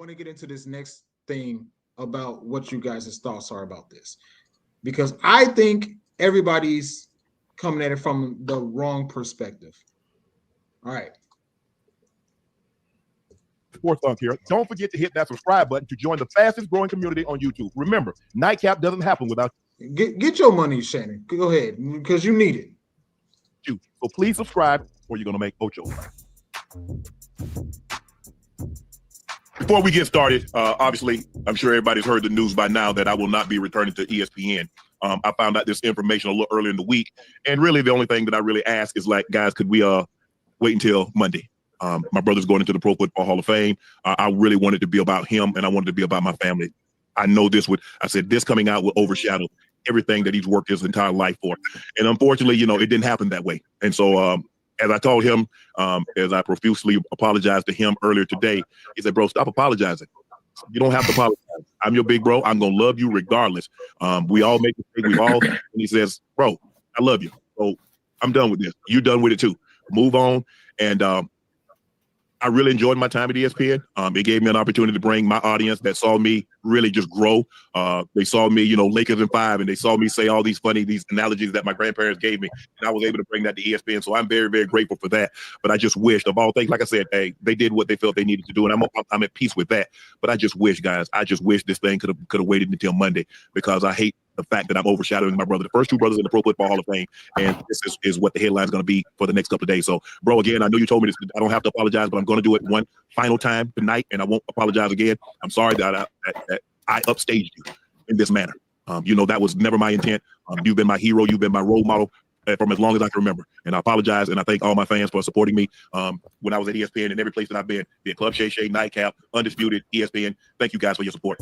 want to get into this next thing about what you guys' thoughts are about this because I think everybody's coming at it from the wrong perspective. All right. Sports Thunk here. Don't forget to hit that subscribe button to join the fastest growing community on YouTube. Remember, Nightcap doesn't happen without Get your money, Shannon. Go ahead, because you need it. you. So please subscribe or you're going to make Ocho. Before we get started, obviously, I'm sure everybody's heard the news by now that I will not be returning to ESPN. I found out this information a little earlier in the week. And really, the only thing that I really ask is like, guys, could we wait until Monday? My brother's going into the Pro Football Hall of Fame. I really wanted to be about him, and I wanted to be about my family. I know I said this coming out will overshadow everything that he's worked his entire life for. And unfortunately, it didn't happen that way. And so as I told him, as I profusely apologized to him earlier today, he said, bro, stop apologizing. You don't have to apologize. I'm your big bro. I'm going to love you regardless. We all make mistakes. And he says, bro, I love you. So I'm done with this. You're done with it too. Move on. And I really enjoyed my time at ESPN. It gave me an opportunity to bring my audience that saw me really just grow. They saw me, Lakers in 5, and they saw me say all these analogies that my grandparents gave me, and I was able to bring that to ESPN. So I'm very, very grateful for that. But I just wished, of all things, like I said, hey, they did what they felt they needed to do, and I'm at peace with that. But I just wish, guys, this thing could have waited until Monday because I hate the fact that I'm overshadowing my brother, the first two brothers in the Pro Football Hall of Fame, and this is what the headline is going to be for the next couple of days. So, bro, again, I know you told me this. I don't have to apologize, but I'm going to do it one final time tonight, and I won't apologize again. I'm sorry that I upstaged you in this manner. That was never my intent. You've been my hero. You've been my role model from as long as I can remember. And I apologize, and I thank all my fans for supporting me when I was at ESPN and every place that I've been, be it Club Shay Shay, Nightcap, Undisputed, ESPN. Thank you guys for your support.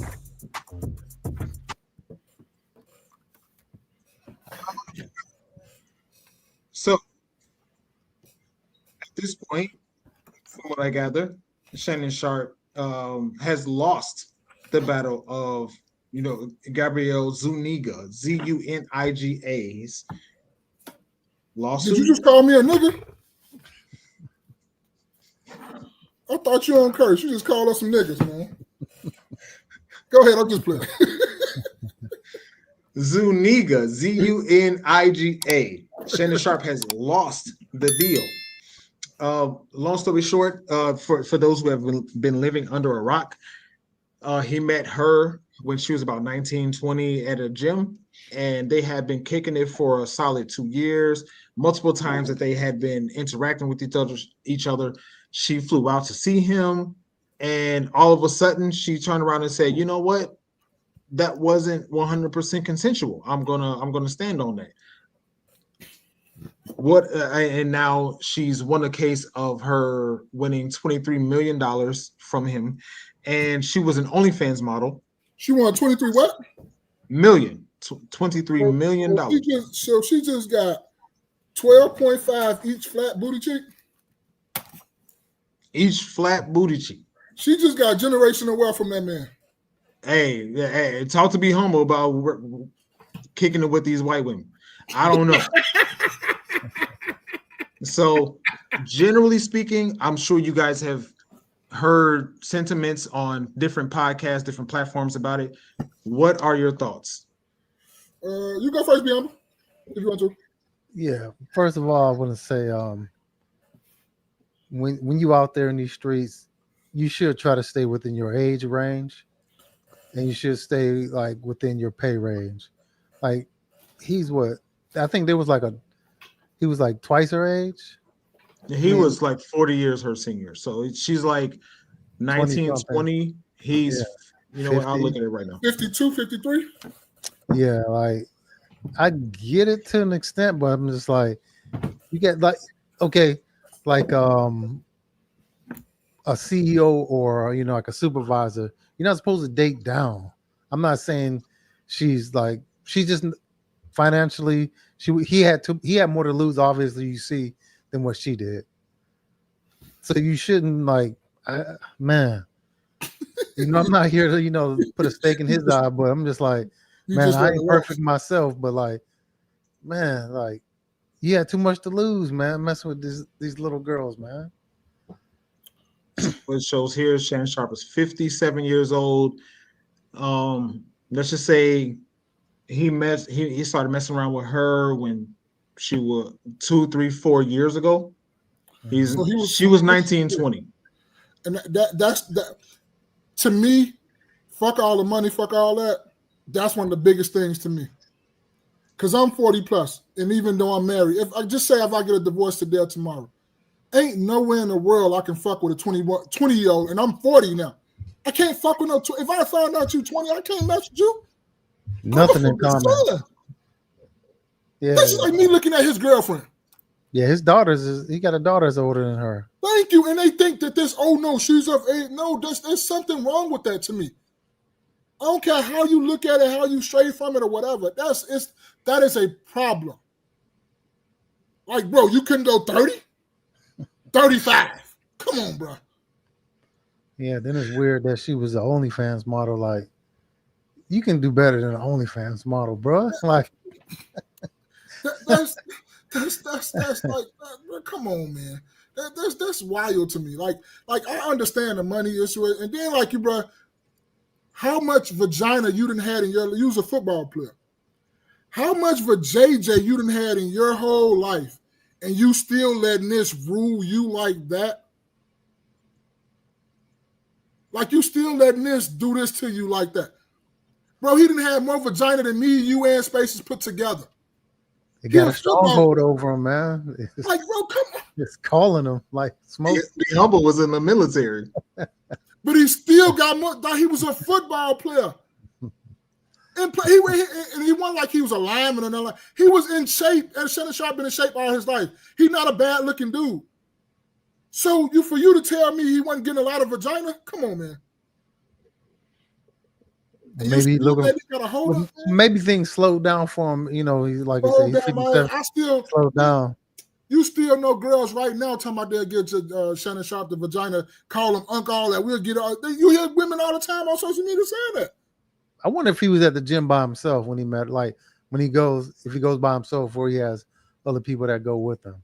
So, at this point, from what I gather, Shannon Sharpe has lost the battle of, Gabrielle Zuniga, Zuniga's lawsuit. Did you just call me a nigga? I thought you on curse. You just called us some niggas, man. Go ahead, I'm just playing. Zuniga, Zuniga. Shannon Sharpe has lost the deal. Long story short, for those who have been living under a rock, he met her when she was about 19, 20 at a gym, and they had been kicking it for a solid 2 years. Multiple times that they had been interacting with each other. She flew out to see him, and all of a sudden she turned around and said, "You know what? That wasn't 100% consensual. I'm gonna stand on that." And now she's won a case of her winning $23 million from him, and she was an OnlyFans model. She won 23 what? $23 million. So she just got 12.5 each flat booty cheek. Each flat booty cheek. She just got generational wealth from that man. Hey, talk to be humble about kicking it with these white women. I don't know. So, generally speaking, I'm sure you guys have heard sentiments on different podcasts, different platforms about it. What are your thoughts? You go first, Bianca, if you want to. Yeah. First of all, I want to say, when you out there in these streets, you should try to stay within your age range, and you should stay like within your pay range. Like he's what I think there was he was like twice her age. He was like 40 years her senior. So she's like 19, 20. He's, you know what? I'll look at it right now. 52, 53. Yeah, like I get it to an extent, but I'm just like, you get like, okay, like a CEO or like a supervisor, you're not supposed to date down. I'm not saying she's just financially he had more to lose, obviously, you see, than what she did. So you shouldn't man. I'm not here to put a stake in his eye, but I'm just like, man, I ain't perfect myself, but man, you had too much to lose, man, messing with these little girls, man. what shows here, Shannon Sharpe is 57 years old. Let's just say he started messing around with her when she was 2, 3, 4 years ago. She was 19, 20. And that's that to me. Fuck all the money, fuck all that. That's one of the biggest things to me. Cause I'm 40 plus, and even though I'm married, if I get a divorce today or tomorrow, ain't nowhere in the world I can fuck with a 20-year-old, and I'm 40 now. I can't fuck with no. If I found out you 20, I can't mess with you. Nothing in common. Yeah, this is like me looking at his girlfriend. Yeah, he got a daughter that's older than her. Thank you, and they think that she's of age. No, there's something wrong with that to me. I don't care how you look at it, how you stray from it or whatever. That is a problem. Like, bro, you couldn't go 30? 35. Come on, bro. Yeah, then it's weird that she was the OnlyFans model. Like, you can do better than an OnlyFans model, bro. Like, that's like, bro, come on, man. That's wild to me. Like I understand the money issue, and then like you, bro. How much vagina you done had you was a football player. How much vajayjay you done had in your whole life, and you still letting this rule you like that? Like you still letting this do this to you like that. Bro, he done had more vagina than me, you, and Spaces put together. He got a stronghold over him, man. Like, bro, come on. Just calling him like smoke. The Humble was in the military. But he still got more. He was a football player. And he wasn't like he was a lineman or nothing. He was in shape, and Shannon Sharpe been in shape all his life. He's not a bad looking dude. So for you to tell me he wasn't getting a lot of vagina, come on, man. Maybe things slowed down for him. You know, he's like I said, slowed down. You still know girls right now talking about they'll get to Shannon Sharpe the vagina, call him uncle, all that. We'll get all. You hear women all the time on social media saying that. I wonder if he was at the gym by himself when he met, like when he goes, if he goes by himself or he has other people that go with him.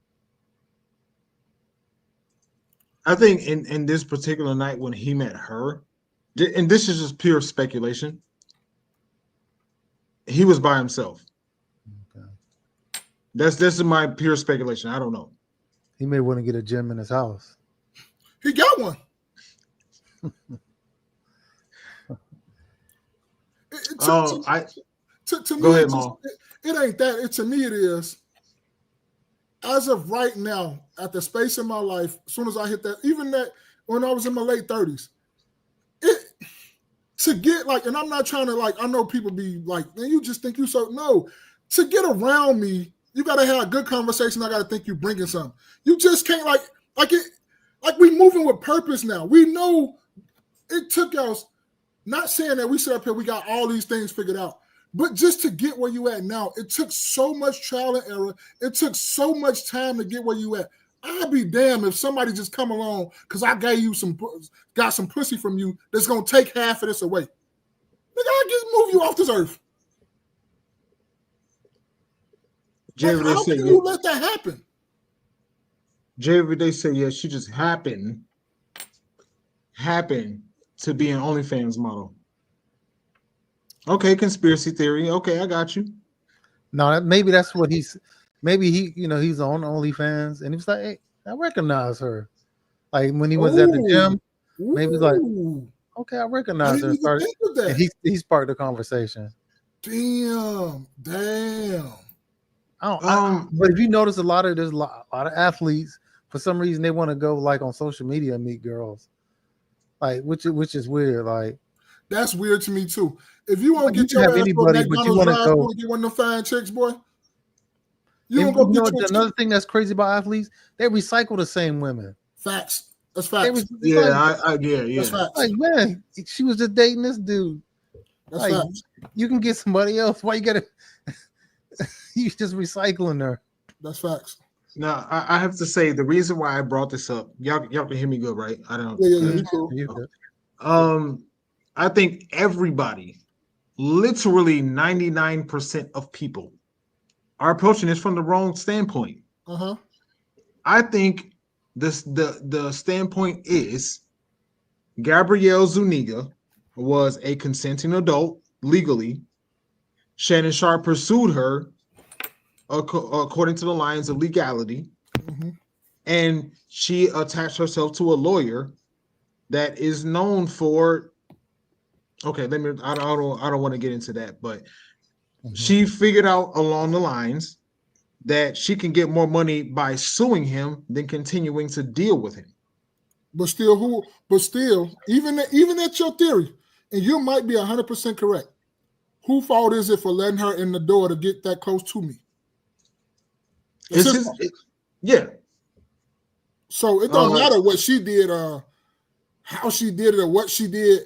I think in this particular night when he met her, and this is just pure speculation, he was by himself. Okay. This is my pure speculation. I don't know. He may want to get a gym in his house. He got one. To me, go ahead, Mom. It ain't that. To me, it is. As of right now, at the space in my life, as soon as I hit that, even that when I was in my late 30s, to get like, and I'm not trying to like, I know people be like, man, you just think you so. No, to get around me, you got to have a good conversation. I got to think you bringing something. You just can't like we moving with purpose now. We know it took us, not saying that we sit up here, we got all these things figured out, but just to get where you at now, it took so much trial and error. It took so much time to get where you at. I'll be damned if somebody just come along because I gave you got some pussy from you that's going to take half of this away. Nigga, I'll just move you off this earth. How can you let that happen? They say, yeah, she just happened to be an OnlyFans model. Okay, conspiracy theory. Okay, I got you. No, maybe that's what maybe he's on OnlyFans and he was like, hey, I recognize her. Like when he was at the gym, maybe he's like, okay, I recognize her. And he sparked the conversation. Damn. But if you notice there's a lot of athletes, for some reason they want to go like on social media and meet girls. Like which is weird. Like that's weird to me too. If you want to get your ass anybody, but you want to go get one of them fine chicks, boy. Another thing that's crazy about athletes, they recycle the same women. Facts. That's facts. Yeah. That's facts. Like, man, she was just dating this dude. That's facts. You can get somebody else. Why you gotta? You just recycling her. That's facts. Now I have to say the reason why I brought this up, y'all can hear me good, right? I don't. Yeah. Cool. I think everybody, literally 99% of people, are approaching this from the wrong standpoint. Uh-huh. I think the standpoint is Gabrielle Zuniga was a consenting adult legally. Shannon Sharpe pursued her according to the lines of legality, and she attached herself to a lawyer that is known for. Okay, let me. I don't want to get into that, but she figured out along the lines that she can get more money by suing him than continuing to deal with him. But still, even at your theory, and you might be 100% correct. Who fault is it for letting her in the door to get that close to me? Yeah. So it don't matter what she did, how she did it, or what she did.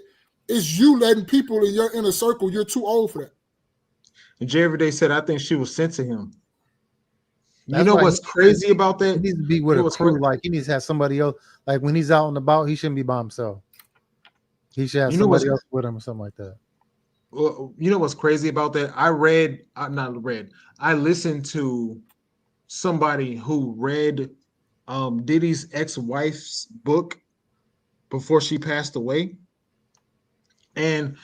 It's you letting people in your inner circle. You're too old for that. And Jay Everyday said, I think she was sent to him. That's you know why what's crazy about that? He needs to be with a crew. Like he needs to have somebody else. Like when he's out and about, he shouldn't be by himself. He should have somebody else with him or something like that. Well, you know what's crazy about that? I listened to somebody who read Diddy's ex-wife's book before she passed away. And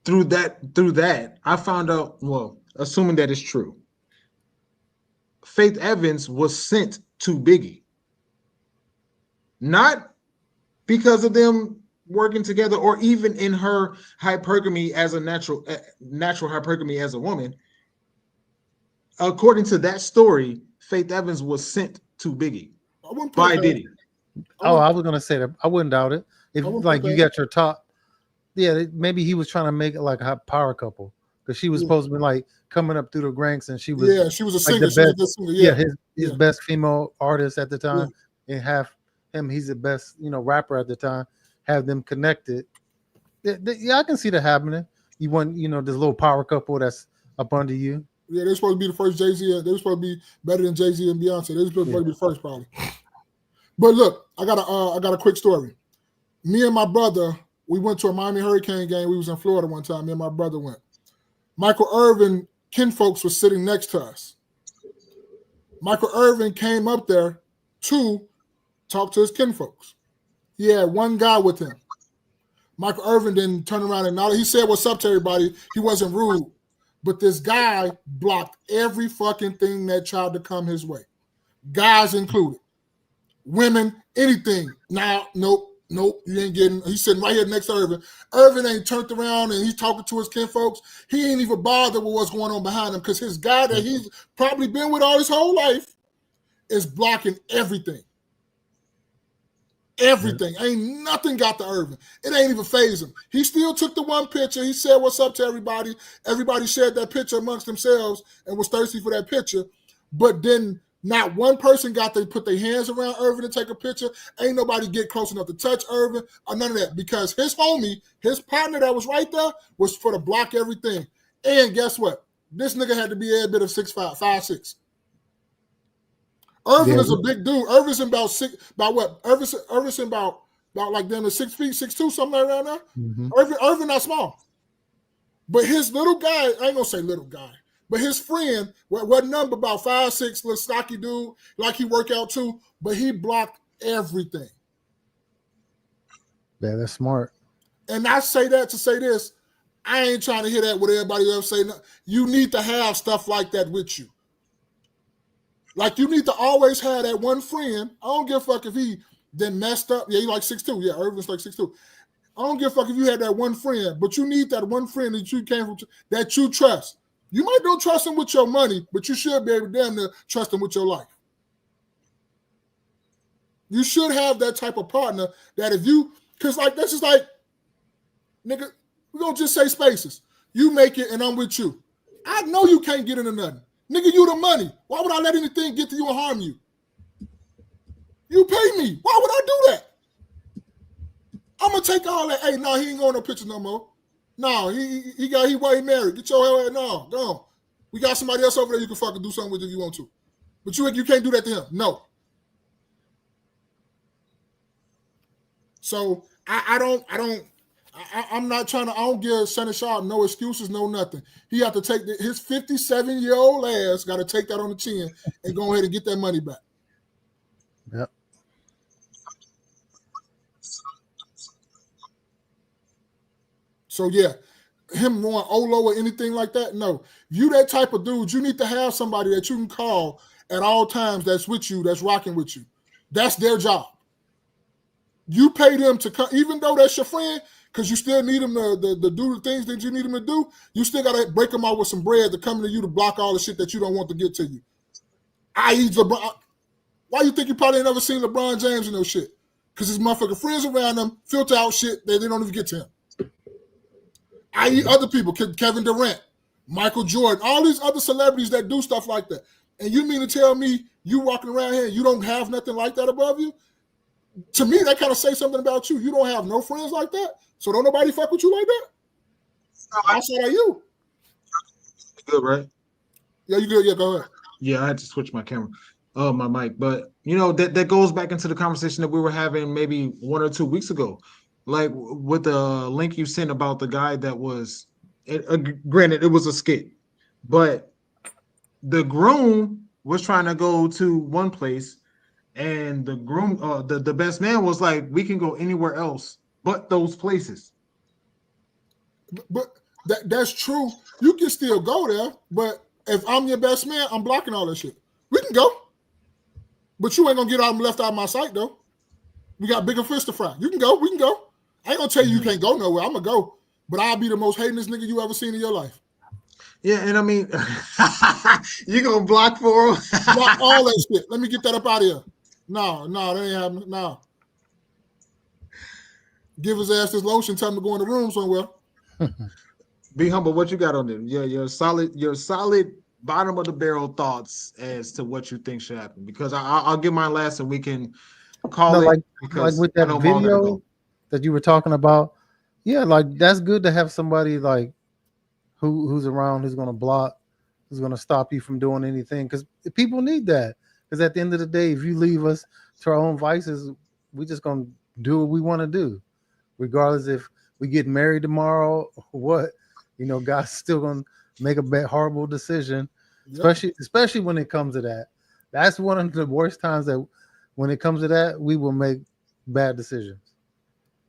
through that, I found out, well, assuming that is true, Faith Evans was sent to Biggie. Not because of them working together or even in her hypergamy as a natural hypergamy as a woman. According to that story, Faith Evans was sent to Biggie by Diddy. I was gonna say that. I wouldn't doubt it. If like you got your top, yeah, maybe he was trying to make it like a power couple because she was supposed to be like coming up through the ranks and she was a singer. The best, his best female artist at the time, and have him. He's the best, rapper at the time. Have them connected. Yeah, I can see that happening. You want, this little power couple that's up under you. Yeah, they're supposed to be the first Jay-Z. They're supposed to be better than Jay-Z and Beyonce. They're supposed to be the first, probably. But look, I got a quick story. Me and my brother, we went to a Miami Hurricane game. We was in Florida one time. Me and my brother went. Michael Irvin kinfolks was sitting next to us. Michael Irvin came up there to talk to his kinfolks. He had one guy with him. Michael Irvin didn't turn around and he said what's up to everybody. He wasn't rude. But this guy blocked every fucking thing that tried to come his way. Guys included. Women, anything. Now, nope, you ain't getting. He's sitting right here next to Irvin. Irvin ain't turned around and he's talking to his kinfolks. He ain't even bothered with what's going on behind him because his guy that he's probably been with all his whole life is blocking everything. Everything. Ain't nothing got to Irvin. It ain't even phase him. He still took the one picture. He said what's up to everybody. Everybody shared that picture amongst themselves and was thirsty for that picture. But then not one person got to put their hands around Irvin and take a picture. Ain't nobody get close enough to touch Irvin or none of that because his homie, his partner that was right there was for to block everything. And guess what? This nigga had to be a bit of 6'5", 5'6". Irvin is a big dude. Irvin's about what? Irvin's about like them to 6 feet, 6'2", something like around there. Mm-hmm. Irvin not small. But his little guy, I ain't gonna say little guy, but his friend, what number about 5'6", little stocky dude, like he work out too, but he blocked everything. Yeah, that's smart. And I say that to say this, I ain't trying to hear that what everybody else say. You need to have stuff like that with you. Like, you need to always have that one friend. I don't give a fuck if he then messed up. Yeah, he like 6'2". Yeah, Irvin's like 6'2". I don't give a fuck if you had that one friend, but you need that one friend that you came from, that you trust. You might don't trust him with your money, but you should be able to damn near trust him with your life. You should have that type of partner that if you, because like, this is like, nigga, we're going to just say spaces. You make it and I'm with you. I know you can't get into nothing. Nigga, you the money. Why would I let anything get to you and harm you? You pay me. Why would I do that? I'm gonna take all that. Hey, no, he ain't going no pictures no more. No, he married. Get your hell out. No, go. We got somebody else over there you can fucking do something with if you want to. But you can't do that to him. No. So I'm not trying to. I don't give Shannon Sharpe no excuses, no nothing. He have to take his 57-year-old ass. Got to take that on the chin and go ahead and get that money back. Yep. So yeah, him going Olo or anything like that, no. You that type of dude, you need to have somebody that you can call at all times that's with you, that's rocking with you. That's their job. You pay them to come, even though that's your friend, because you still need them to do the things that you need them to do. You still got to break them out with some bread to come to you to block all the shit that you don't want to get to you. I.e. LeBron. Why you think you probably ain't never seen LeBron James and no shit? Because his motherfucking friends around him filter out shit that they don't even get to him. I.e. other people, Kevin Durant, Michael Jordan, all these other celebrities that do stuff like that. And you mean to tell me you walking around here and you don't have nothing like that above you? To me, that kind of say something about you. You don't have no friends like that, so don't nobody fuck with you like that. Outside of you, good, right? Yeah, you good. Yeah, go ahead. Yeah, I had to switch my camera, my mic. But that goes back into the conversation that we were having maybe 1 or 2 weeks ago, like with the link you sent about the guy that was. Granted, it was a skit, but the groom was trying to go to one place. And the groom, the best man was like, we can go anywhere else but those places. But that's true. You can still go there, but if I'm your best man, I'm blocking all that shit. We can go, but you ain't gonna get out and left out of my sight though. We got bigger fish to fry. You can go. We can go. I ain't gonna tell you you can't go nowhere. I'm gonna go, but I'll be the most hatingest nigga you ever seen in your life. Yeah, and I mean, you gonna block for him? Block all that shit. Let me get that up out of here. No, that ain't happening. No. Give his ass this lotion, tell him to go in the room somewhere. Be humble. What you got on there? Yeah, your solid bottom of the barrel thoughts as to what you think should happen. Because I'll give mine last and we can call it. Like with that video that you were talking about. Yeah, like that's good to have somebody like who's around, who's gonna block, who's gonna stop you from doing anything. Because people need that. Because at the end of the day, if you leave us to our own vices, we're just going to do what we want to do. Regardless if we get married tomorrow or what, God's still going to make a horrible decision, especially when it comes to that. That's one of the worst times that when it comes to that, we will make bad decisions.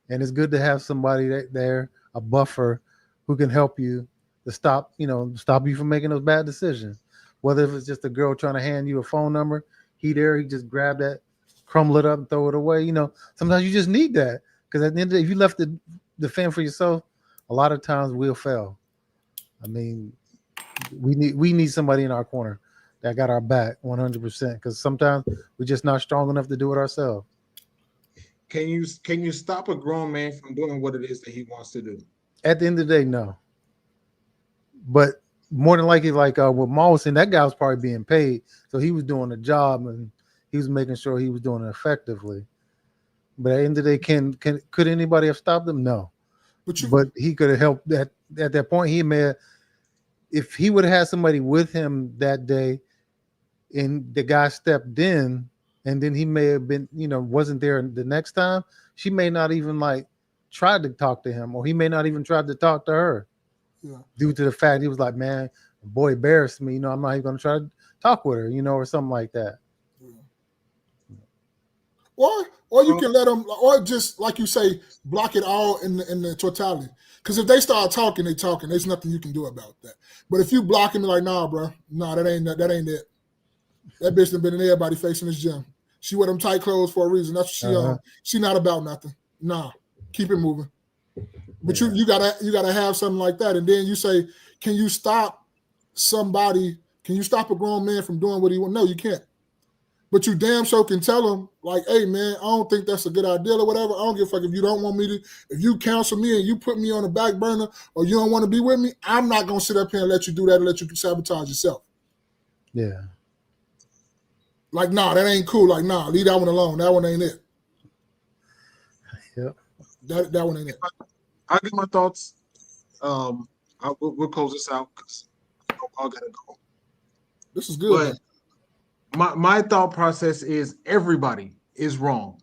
And it's good to have somebody there, a buffer, who can help you to stop you from making those bad decisions. Whether if it's just a girl trying to hand you a phone number, he just grab that, crumble it up, and throw it away. Sometimes you just need that because at the end of the day, if you left the fend for yourself, a lot of times we'll fail. I mean, we need somebody in our corner that got our back 100% because sometimes we're just not strong enough to do it ourselves. Can you stop a grown man from doing what it is that he wants to do? At the end of the day, no. But more than likely, like with Maul was saying, that guy was probably being paid, so he was doing a job and he was making sure he was doing it effectively. But at the end of the day, could anybody have stopped him? No. But he could have helped. At that point, he may have, if he would have had somebody with him that day, and the guy stepped in, and then he may have been, wasn't there the next time. She may not even tried to talk to him, or he may not even tried to talk to her. Yeah. Due to the fact he was like, man, boy embarrassed me, I'm not even gonna try to talk with her, or something like that. Yeah. Or you can let them, or just like you say, block it all in the totality. Because if they start talking, there's nothing you can do about that. But if you block him, like, nah, bro, that ain't it. That bitch done been in everybody facing this gym. She wear them tight clothes for a reason. That's what she not about nothing. Nah, keep it moving. But you gotta have something like that, and then you say, can you stop somebody? Can you stop a grown man from doing what he wants? No, you can't. But you damn sure can tell him, like, hey man, I don't think that's a good idea or whatever. I don't give a fuck if you don't want me to. If you counsel me and you put me on the back burner or you don't want to be with me, I'm not gonna sit up here and let you do that and let you sabotage yourself. Yeah. Like, nah, that ain't cool. Like, nah, leave that one alone. That one ain't it. Yep. That one ain't it. I'll give my thoughts. We'll close this out because I gotta go. This is good. But my thought process is everybody is wrong.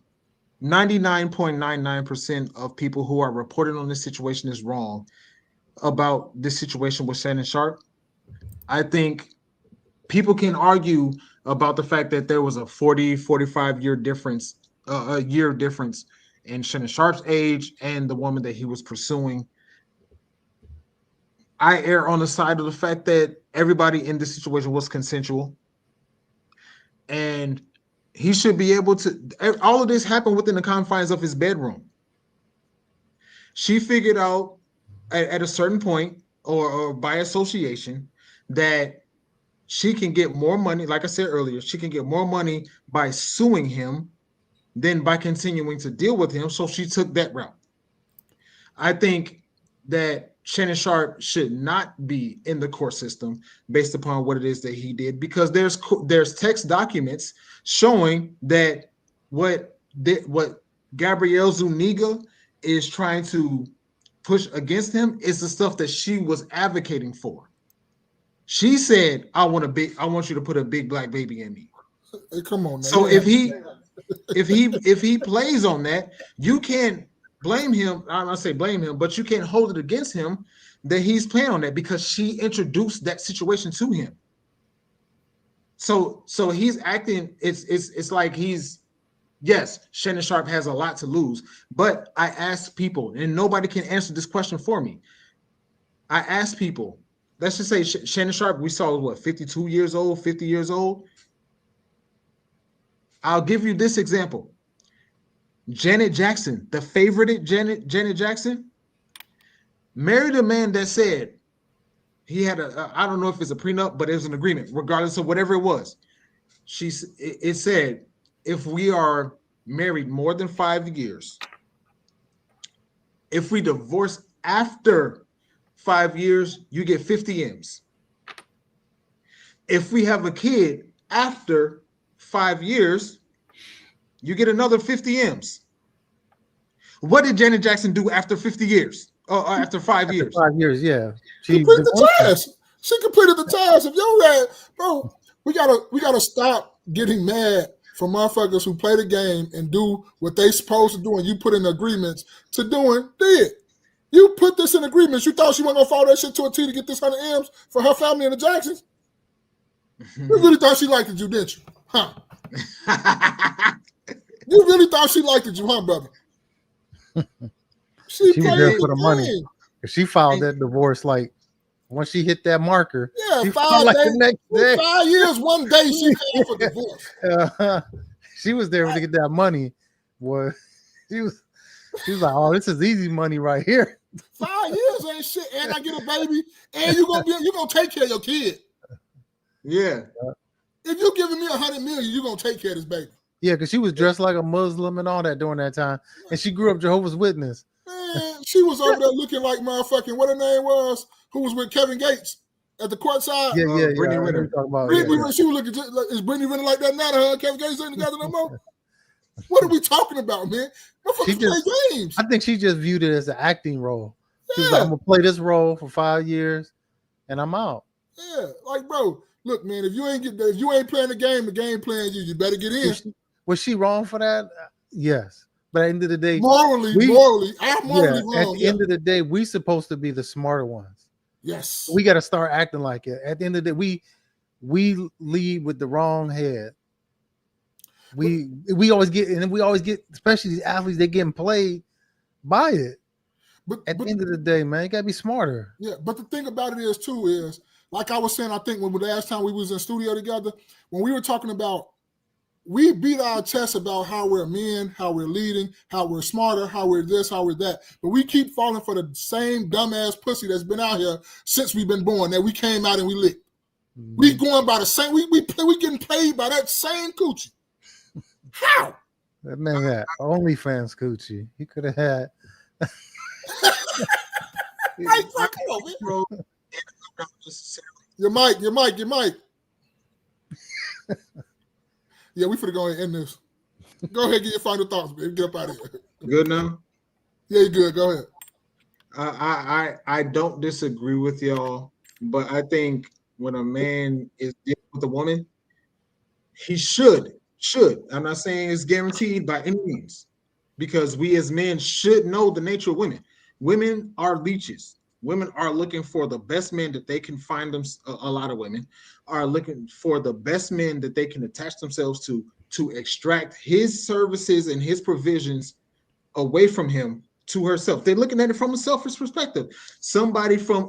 99.99% of people who are reporting on this situation is wrong about this situation with Shannon Sharpe. I think people can argue about the fact that there was a 45 year difference, a year difference in Shannon Sharpe's age and the woman that he was pursuing. I err on the side of the fact that everybody in this situation was consensual, and he should be able to. All of this happened within the confines of his bedroom. She figured out at a certain point, or by association, that she can get more money. Like I said earlier, she can get more money by suing him than by continuing to deal with him. So she took that route. I think that Shannon Sharpe should not be in the court system based upon what it is that he did, because there's text documents showing that what Gabrielle Zuniga is trying to push against him is the stuff that she was advocating for. She said, I want you to put a big black baby in me. Hey, come on, man. So if he plays on that, you can't blame him. I'm not say blame him, but you can't hold it against him that he's playing on that, because she introduced that situation to him. So he's acting. It's like yes, Shannon Sharpe has a lot to lose. But I asked people, and nobody can answer this question for me. I asked people. Let's just say Shannon Sharpe, we saw what, 52 years old, 50 years old. I'll give you this example. Janet Jackson, the favorite Janet Jackson, married a man that said he had I don't know if it's a prenup, but it was an agreement, regardless of whatever it was. It said, if we are married more than 5 years, if we divorce after 5 years, you get 50 M's. If we have a kid after 5 years, you get another 50 M's. What did Janet Jackson do after 50 years? Or after 5 years? 5 years, yeah. Completed the task. She completed the task. If you're bro, we gotta stop getting mad for motherfuckers who play the game and do what they supposed to do, and you put in agreements to doing did. You put this in agreements. You thought she wasn't gonna follow that shit to a T to get this 100 M's for her family and the Jacksons? You really thought she liked you, didn't you? Huh? You really thought she liked you, huh, brother? She was there for the money. She filed that divorce like once she hit that marker. Yeah, 5 days, the next day. 5 years, 1 day she filed for divorce. She was there to get that money. Boy, she was like, "Oh, this is easy money right here." 5 years ain't shit, and I get a baby, and you gonna take care of your kid. Yeah. If you're giving me 100 million, you're gonna take care of this baby. Yeah, because she was dressed like a Muslim and all that during that time, and she grew up Jehovah's Witness. Man, she was over there looking like motherfucking what her name was, who was with Kevin Gates at the courtside. Yeah. Brittany Renner. She was looking just like, is Brittany Renner like that now? Huh? Kevin Gates ain't together no more. What are we talking about, man? Motherfuckers play games. I think she just viewed it as an acting role. She was like, I'm gonna play this role for 5 years, and I'm out. Yeah, like bro, look, man, if you ain't playing the game playing you. You better get in. Was she wrong for that? Yes. But at the end of the day, morally, I'm morally wrong. At the end of the day, we supposed to be the smarter ones. Yes. We got to start acting like it. At the end of the day, we lead with the wrong head. We always get, especially these athletes, they getting played by it. But at the end of the day, man, you gotta be smarter. Yeah, but the thing about it is, like I was saying, I think when the last time we was in studio together, when we were talking about, we beat our chest about how we're men, how we're leading, how we're smarter, how we're this, how we're that. But we keep falling for the same dumbass pussy that's been out here since we've been born, that we came out and we licked. Mm-hmm. We going by the same, we getting paid by that same coochie. How? That man had OnlyFans coochie. He could have had. Your mic. Yeah, we finna go ahead and end this. Go ahead, get your final thoughts, baby. Get up out of here. Good now? Yeah, you're good. Go ahead. I don't disagree with y'all, but I think when a man is dealing with a woman, he should. I'm not saying it's guaranteed by any means, because we as men should know the nature of women. Women are leeches. Women are looking for the best men that they can find them. A lot of women are looking for the best men that they can attach themselves to extract his services and his provisions away from him to herself. They're looking at it from a selfish perspective. Somebody from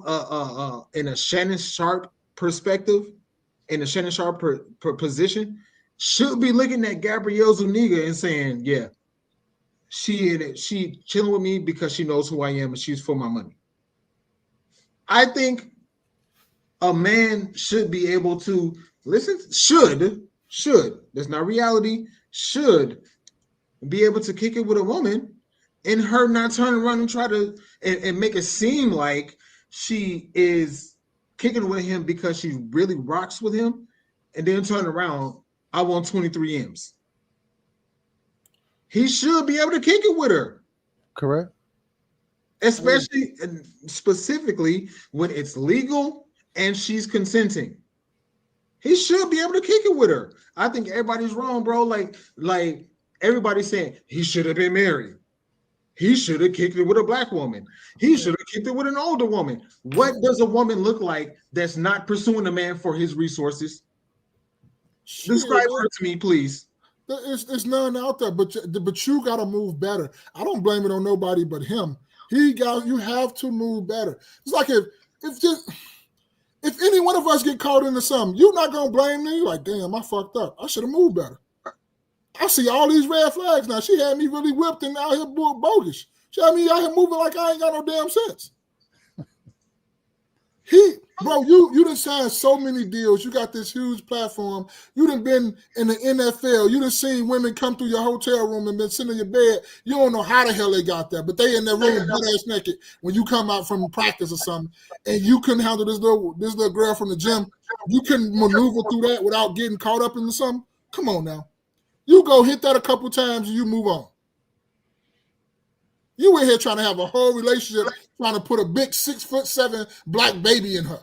in a Shannon Sharpe perspective, in a Shannon Sharpe position, should be looking at Gabrielle Zuniga and saying, yeah, she chilling with me because she knows who I am and she's for my money. I think a man should be able to listen, should, that's not reality, should be able to kick it with a woman and her not turn around and try to and make it seem like she is kicking with him because she really rocks with him, and then turn around, I want 23 M's. He should be able to kick it with her. Correct. Especially and specifically when it's legal and she's consenting. He should be able to kick it with her. I think everybody's wrong, bro. Like everybody's saying he should have been married. He should have kicked it with a black woman. He should have kicked it with an older woman. What does a woman look like that's not pursuing a man for his resources? Describe her to me, please. It's none out there, but you got to move better. I don't blame it on nobody but him. You have to move better. It's like if any one of us get caught into something, you're not gonna blame me. Like, damn, I fucked up. I should have moved better. I see all these red flags now. She had me really whipped and out here bogus. She had me out here moving like I ain't got no damn sense. Bro, you done signed so many deals. You got this huge platform. You done been in the NFL. You done seen women come through your hotel room and been sitting in your bed. You don't know how the hell they got there, but they in that room butt-ass naked when you come out from practice or something, and you couldn't handle this little girl from the gym. You couldn't maneuver through that without getting caught up into something. Come on now. You go hit that a couple times and you move on. You in here trying to have a whole relationship, trying to put a big 6'7" black baby in her.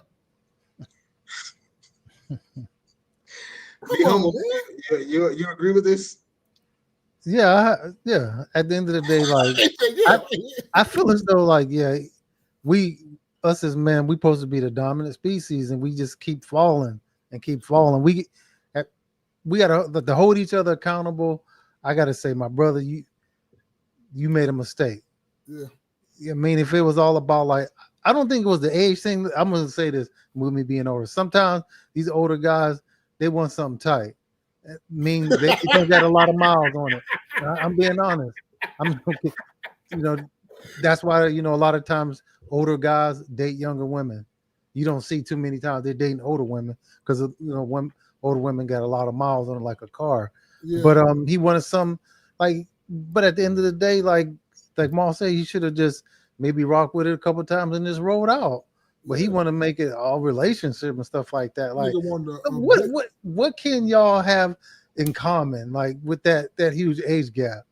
You agree with this? Yeah. At the end of the day, like I feel as though, like, yeah, us as men, we supposed to be the dominant species, and we just keep falling and keep falling. We gotta to hold each other accountable. I gotta say, my brother, you made a mistake. Yeah. I mean, if it was all about, like, I don't think it was the age thing. I'm gonna say this with me being older. Sometimes these older guys, they want something tight. I mean, they don't got a lot of miles on it. I'm being honest. That's why, a lot of times older guys date younger women. You don't see too many times they're dating older women because older women got a lot of miles on it, like a car. Yeah. But he wanted some, like, but at the end of the day, like Maul said, he should have just maybe rocked with it a couple times and just rolled out. But he want to make it all relationship and stuff like that. Like, what can y'all have in common, like, with that huge age gap?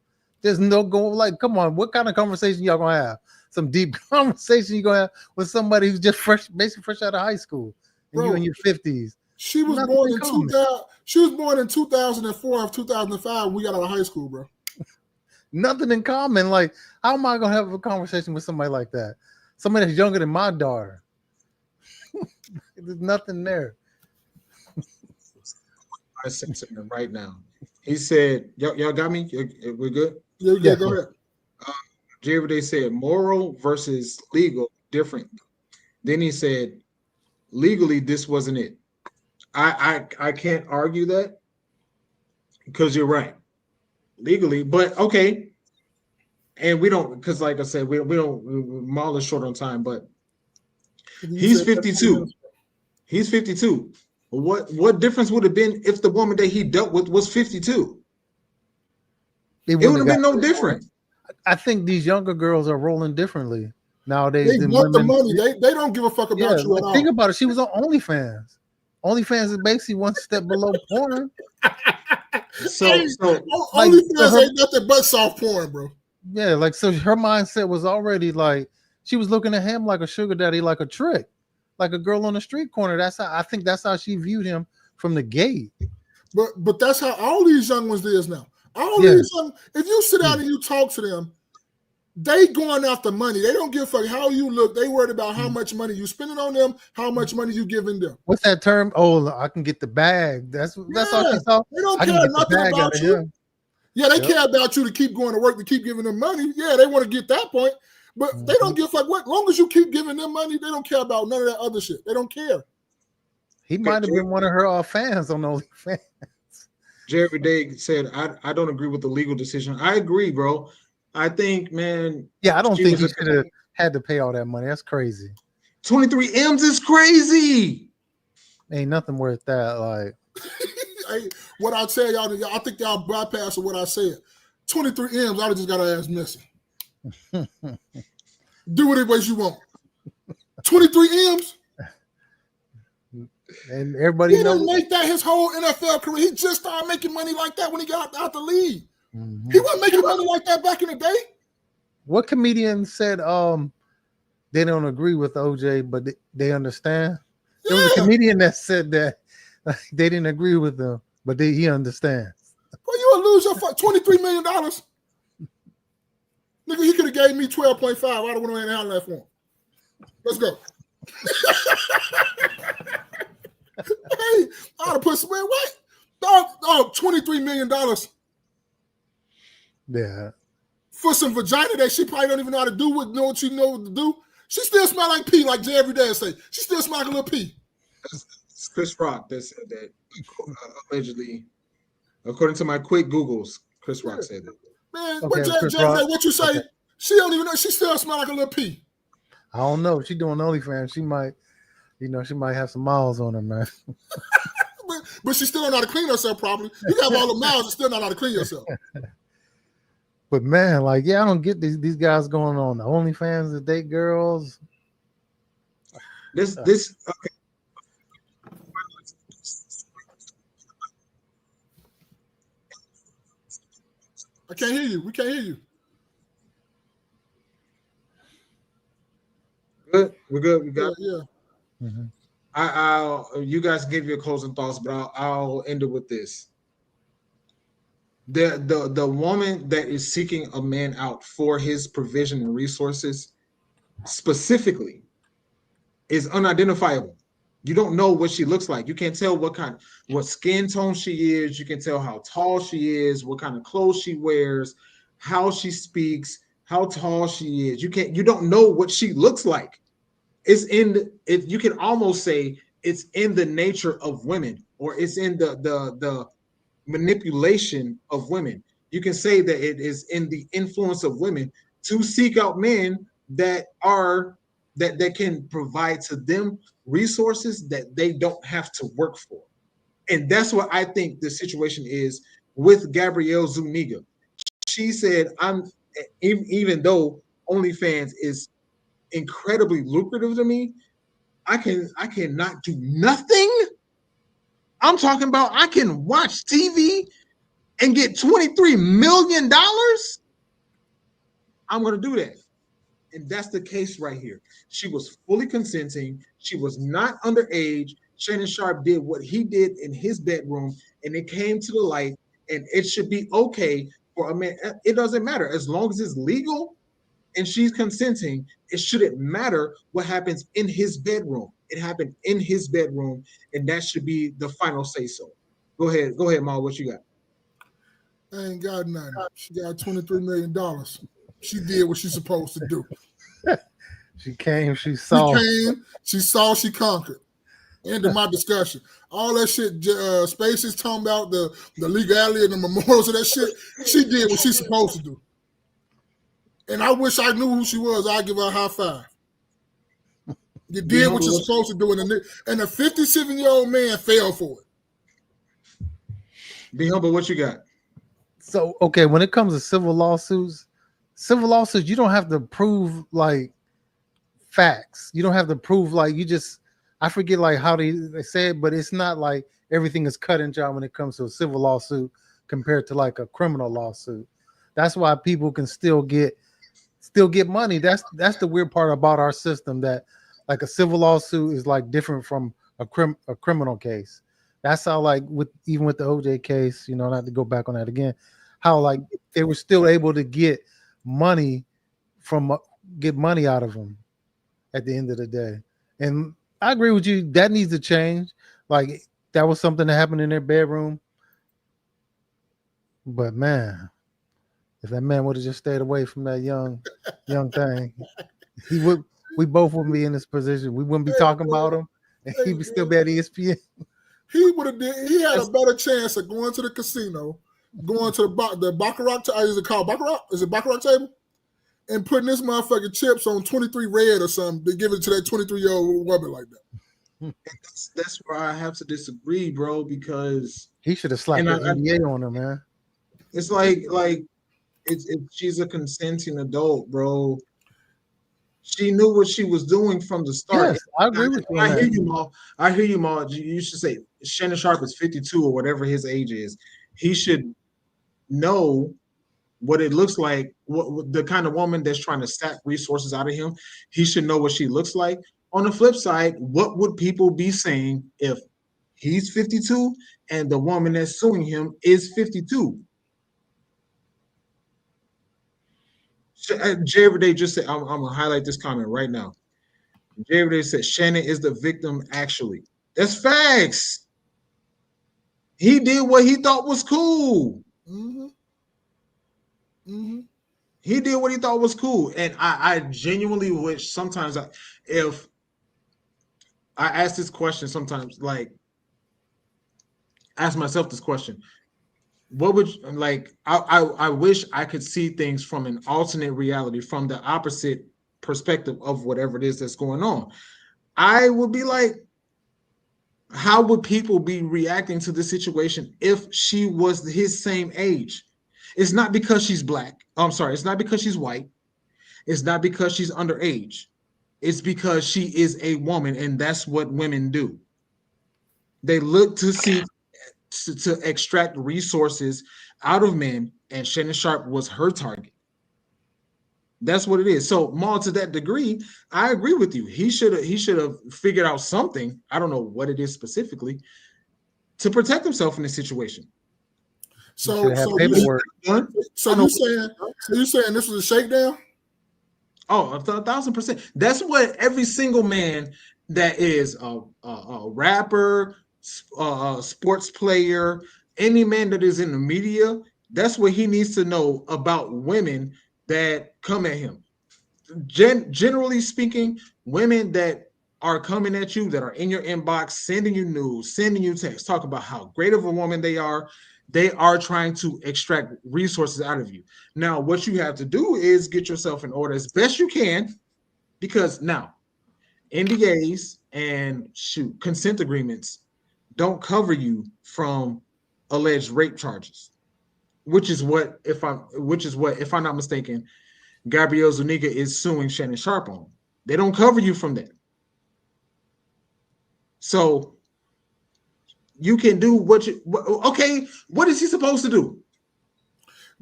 There's no going, like, come on, what kind of conversation y'all gonna have? Some deep conversation you gonna have with somebody who's just basically fresh out of high school, and you in your 50s. She was born in 2000. She was born in 2004 or 2005 when we got out of high school, bro. Nothing in common. Like, how am I gonna have a conversation with somebody like that? Somebody that's younger than my daughter. There's nothing there. I said something right now. He said, "Y'all got me? We're good." Yeah, go ahead. Jay Everyday said, "Moral versus legal, different." Then he said, "Legally, this wasn't it." I can't argue that because you're right. Legally, but okay. And we don't, because like I said, we don't. Maul is short on time, but he's 52. He's 52. What difference would have been if the woman that he dealt with was 52? It would have been no different. I think these younger girls are rolling differently nowadays. They want the money. They don't give a fuck about you at all. Think about it. She was on OnlyFans. OnlyFans is basically one step below porn. So OnlyFans ain't nothing but soft porn, bro. Yeah, like, so her mindset was already like, she was looking at him like a sugar daddy, like a trick, like a girl on the street corner. I think that's how she viewed him from the gate. But that's how all these young ones is now. These young, if you sit down and you talk to them, they going after money. They don't give a fuck how you look. They worried about how much money you spending on them, how much money you giving them. What's that term? Oh, I can get the bag. That's all she saw. They don't care nothing about you. Yeah, they care about you to keep going to work, to keep giving them money. Yeah, they want to get that point. But they don't give a fuck what. As long as you keep giving them money, they don't care about none of that other shit. They don't care. He might have been one of her fans on OnlyFans. Jerry Day said, I don't agree with the legal decision. I agree, bro. I think, man. Yeah, I don't think he should have had to pay all that money. That's crazy. 23 M's is crazy. Ain't nothing worth that. Like, hey, what I tell y'all, I think y'all bypassed what I said. 23 M's, I just got her ass missing. Do whatever you want. 23 M's. And everybody he knows. didn't make that his whole NFL career. He just started making money like that when he got out the league. Mm-hmm. He wasn't making money like that back in the day. What comedian said they don't agree with OJ, but they understand? There was a comedian that said that they didn't agree with him, but he understands. Well, you would lose your $23 million. Nigga, he could have gave me 12.5. I would have went ahead and handled that for him. Let's go. Hey, I would have put some, what? Dog, $23 million. Yeah. For some vagina that she probably don't even know how to do with, know what she know what to do. She still smell like pee, like Jay every day say. She still smell like a little pee. It's Chris Rock that said that allegedly, according to my quick Googles, Chris Rock said that. Man, what you say? Okay. She don't even know. She still smell like a little pee. I don't know. She doing OnlyFans. She might, she might have some miles on her, man. but she still don't know how to clean herself properly. You got all the miles and still not know how to clean yourself. But man, like, I don't get these guys going on the OnlyFans to date girls. This okay. I can't hear you. We can't hear you. Good. We're good. We got yeah. Mm-hmm. I'll you guys give your closing thoughts, but I'll end it with this. The woman that is seeking a man out for his provision and resources specifically is unidentifiable. You don't know what she looks like. You can't tell what skin tone she is. You can tell how tall she is, what kind of clothes she wears, how she speaks, how tall she is. You don't know what she looks like. You can almost say it's in the nature of women, or it's in the manipulation of women. You can say that it is in the influence of women to seek out men that can provide to them resources that they don't have to work for. And that's what I think the situation is with Gabrielle Zuniga. She said, even though OnlyFans is incredibly lucrative to me, I cannot do nothing. I'm talking about I can watch TV and get $23 million. I'm going to do that. And that's the case right here. She was fully consenting. She was not underage. Shannon Sharpe did what he did in his bedroom, and it came to the light, and it should be okay for a man. It doesn't matter. As long as it's legal and she's consenting, it shouldn't matter what happens in his bedroom. It happened in his bedroom, and that should be the final say-so. Go ahead, Ma. What you got? I ain't got nothing. She got $23 million. She did what she's supposed to do. She came, she saw. She conquered. End of my discussion. All that shit, Spaces talking about the legality and the memorials of that shit, she did what she's supposed to do. And I wish I knew who she was. I'd give her a high five. You did what you're supposed to do, and a 57-year-old man fell for it. Be humble. What you got? So, okay, when it comes to civil lawsuits, you don't have to prove like facts. You don't have to prove like I forget like how they say it, but it's not like everything is cut and dry when it comes to a civil lawsuit compared to like a criminal lawsuit. That's why people can still get money. That's the weird part about our system, that like a civil lawsuit is like different from a criminal case. That's how like even with the OJ case, not to go back on that again, how like they were still able to get money out of them at the end of the day. And I agree with you, that needs to change. Like that was something that happened in their bedroom. But man, if that man would have just stayed away from that young thing, he would. We both wouldn't be in this position. We wouldn't be talking about him, and he would still be at ESPN. He would have did. He had a better chance of going to the casino, going to the baccarat. Is it called baccarat? Is it baccarat table? And putting this motherfucking chips on 23 red or something to give it to that 23-year-old woman like that. That's where I have to disagree, bro, because He should have slapped the NBA on her, man. It's like if she's a consenting adult, bro. She knew what she was doing from the start. Yes, I agree with you. I hear you, Maul. I hear you, Maul. You should say Shannon Sharpe is 52 or whatever his age is. He should know what it looks like, what the kind of woman that's trying to stack resources out of him. He should know what she looks like. On the flip side, what would people be saying if he's 52 and the woman that's suing him is 52? Jay Everyday just said, I'm gonna highlight this comment right now. Jay Everyday said Shannon is the victim, actually. That's facts. He did what he thought was cool. Mm-hmm. Mm-hmm. He did what he thought was cool. And I genuinely wish sometimes if I ask this question sometimes, like ask myself this question. What would like I wish I could see things from an alternate reality, from the opposite perspective of whatever it is that's going on. I would be like, how would people be reacting to the situation if she was his same age? It's not because she's black. I'm sorry, it's not because she's white. It's not because she's underage. It's because she is a woman, and that's what women do. They look to see to extract resources out of men, and Shannon Sharpe was her target. That's what it is. So, Maul, to that degree, I agree with you. He should have figured out something. I don't know what it is specifically to protect himself in this situation. So you saying this was a shakedown? Oh, 1,000%. That's what every single man that is a rapper, sports player, any man that is in the media, that's what he needs to know about women that come at him. Generally speaking, women that are coming at you, that are in your inbox, sending you news, sending you texts, talk about how great of a woman they are trying to extract resources out of you. Now, what you have to do is get yourself in order as best you can, because now NDAs and consent agreements don't cover you from alleged rape charges, which is what, if I'm not mistaken, Gabrielle Zuniga is suing Shannon Sharpe on. They don't cover you from that. So you can do what is he supposed to do?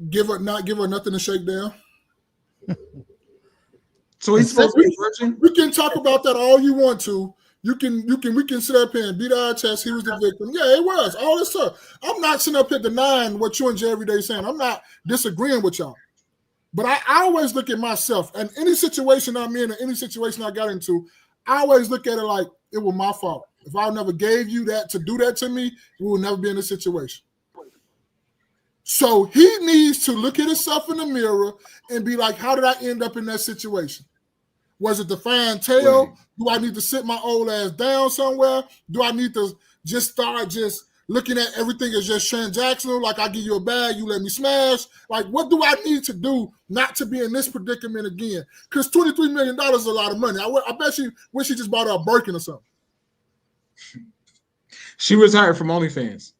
Not give her nothing to shake down. So he's supposed to be virgin? We can talk about that all you want to. We can sit up here and beat our chest. He was the victim. Yeah, it was. All this stuff. I'm not sitting up here denying what you and Jay Everyday saying. I'm not disagreeing with y'all. But I always look at myself, and any situation I'm in or any situation I got into, I always look at it like it was my fault. If I never gave you that to do that to me, we will never be in this situation. So he needs to look at himself in the mirror and be like, how did I end up in that situation? Was it the fine tail? Right. Do I need to sit my old ass down somewhere? Do I need to just start looking at everything as just transactional? Like, I give you a bag, you let me smash. Like, what do I need to do not to be in this predicament again? Because $23 million is a lot of money. I bet she wish she just bought her a Birkin or something. She retired from OnlyFans.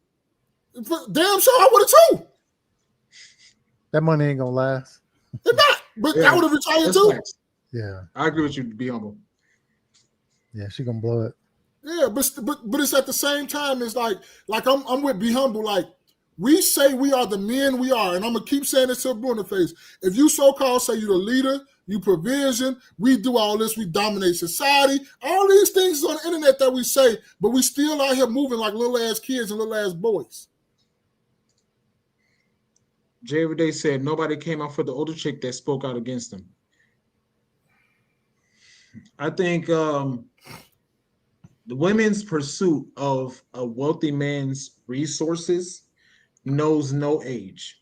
Damn sure I would have too. That money ain't gonna last. It's not, but yeah, I would have retired too. Nice. Yeah, I agree with you. To be humble. Yeah, she gonna blow it. Yeah, but it's at the same time. It's like I'm with Be Humble. Like, we say we are the men we are, and I'm gonna keep saying this till blue in the face. If you so-called say you're the leader, you provision, we do all this, we dominate society. All these things on the internet that we say, but we still out here moving like little ass kids and little ass boys. Jay Everyday said nobody came out for the older chick that spoke out against him. I think the women's pursuit of a wealthy man's resources knows no age.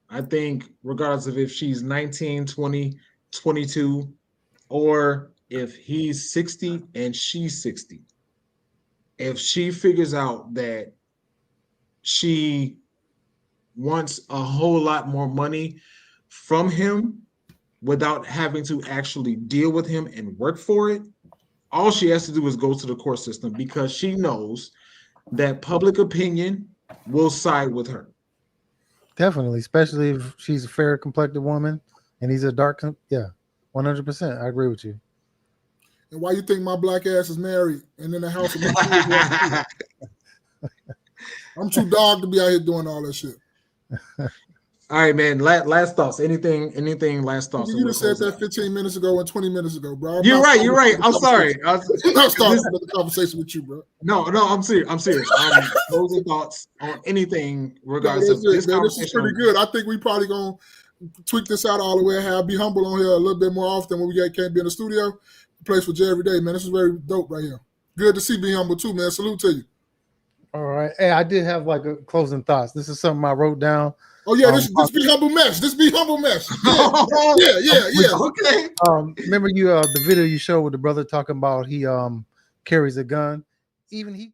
I think regardless of if she's 19, 20, 22, or if he's 60 and she's 60, if she figures out that she wants a whole lot more money from him without having to actually deal with him and work for it, all she has to do is go to the court system, because she knows that public opinion will side with her. Definitely, especially if she's a fair complected woman and he's a dark. Yeah, 100%. I agree with you. And why you think my black ass is married and in the house with my kids? I'm too dog to be out here doing all that shit. All right, man. Last thoughts. Anything? Last thoughts? You just said that 15 minutes ago and 20 minutes ago, bro. You're right. I'm sorry. I'm not starting another conversation with you, bro. No, I'm serious. Closing thoughts on anything regardless of this man, conversation. this is pretty good. I think we probably gonna tweak this out all the way. Have Be Humble on here a little bit more often when we can't be in the studio. The place for Jay every day, man. This is very dope right here. Good to see Be Humble too, man. Salute to you. All right. Hey, I did have like a closing thoughts. This is something I wrote down. Oh yeah, this Be Humble mess. This Be Humble mess. Yeah. Okay. Remember you the video you showed with the brother talking about he carries a gun. Even he